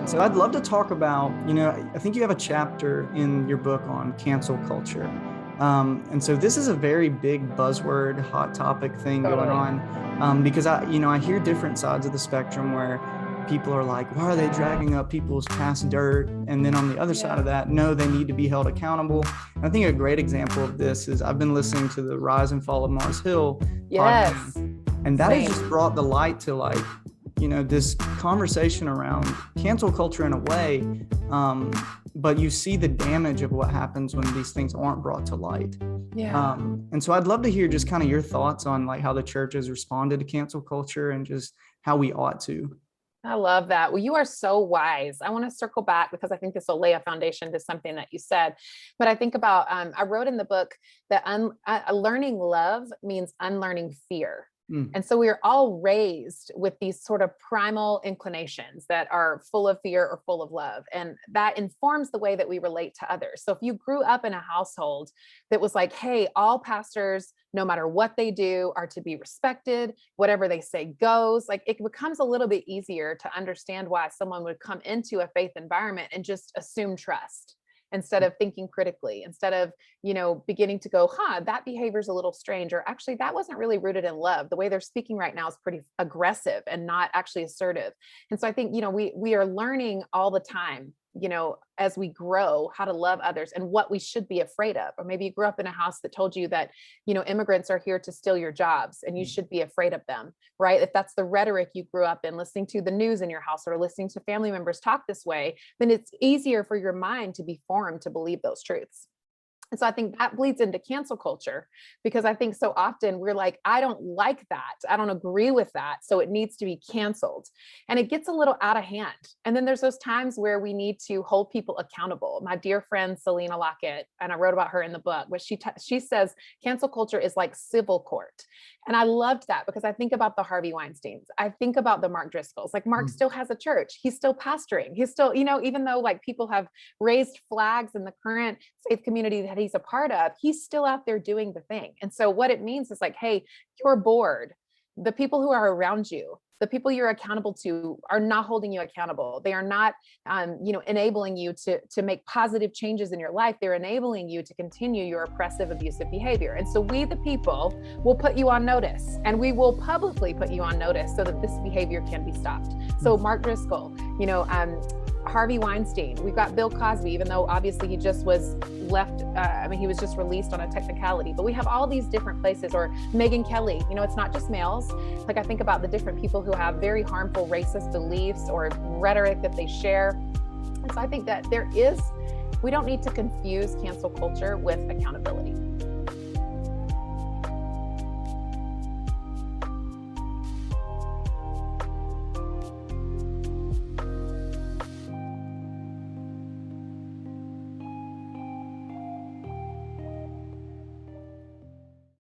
So I'd love to talk about, I think you have a chapter in your book on cancel culture. And so this is a very big buzzword, hot topic thing going on, because I hear different sides of the spectrum where people are like, why are they dragging up people's past dirt? And then on the other side of that, no, they need to be held accountable. And I think a great example of this is I've been listening to the Rise and Fall of Mars Hill podcast, and that has just brought the light to this conversation around cancel culture in a way, but you see the damage of what happens when these things aren't brought to light. And so I'd love to hear just kind of your thoughts on like how the church has responded to cancel culture and just how we ought to. I love that. Well, you are so wise. I want to circle back because I think this will lay a foundation to something that you said. But I think about, I wrote in the book that learning love means unlearning fear. And so we are all raised with these sort of primal inclinations that are full of fear or full of love. And that informs the way that we relate to others. So if you grew up in a household that was like, hey, all pastors, no matter what they do, are to be respected, whatever they say goes, like it becomes a little bit easier to understand why someone would come into a faith environment and just assume trust, instead of thinking critically, instead of, beginning to go, that behavior is a little strange, or actually that wasn't really rooted in love. The way they're speaking right now is pretty aggressive and not actually assertive. And so I think, we are learning all the time, as we grow, how to love others and what we should be afraid of. Or maybe you grew up in a house that told you that, immigrants are here to steal your jobs and you should be afraid of them, right? If that's the rhetoric you grew up in, listening to the news in your house or listening to family members talk this way, then it's easier for your mind to be formed to believe those truths. And so I think that bleeds into cancel culture, because I think so often we're like, I don't like that. I don't agree with that. So it needs to be canceled. And it gets a little out of hand. And then there's those times where we need to hold people accountable. My dear friend, Selena Lockett, and I wrote about her in the book, but she says cancel culture is like civil court. And I loved that because I think about the Harvey Weinsteins. I think about the Mark Driscolls. Like Mark still has a church. He's still pastoring. He's still, even though like people have raised flags in the current faith community that he's a part of, he's still out there doing the thing. And so what it means is like, hey, you're bored. The people who are around you, the people you're accountable to are not holding you accountable. They are not, enabling you to make positive changes in your life. They're enabling you to continue your oppressive, abusive behavior. And so we, the people, will put you on notice, and we will publicly put you on notice so that this behavior can be stopped. So Mark Driscoll, Harvey Weinstein, we've got Bill Cosby, even though obviously he just was left, he was just released on a technicality, but we have all these different places. Or Megyn Kelly, it's not just males. Like I think about the different people who have very harmful racist beliefs or rhetoric that they share. And so I think that we don't need to confuse cancel culture with accountability.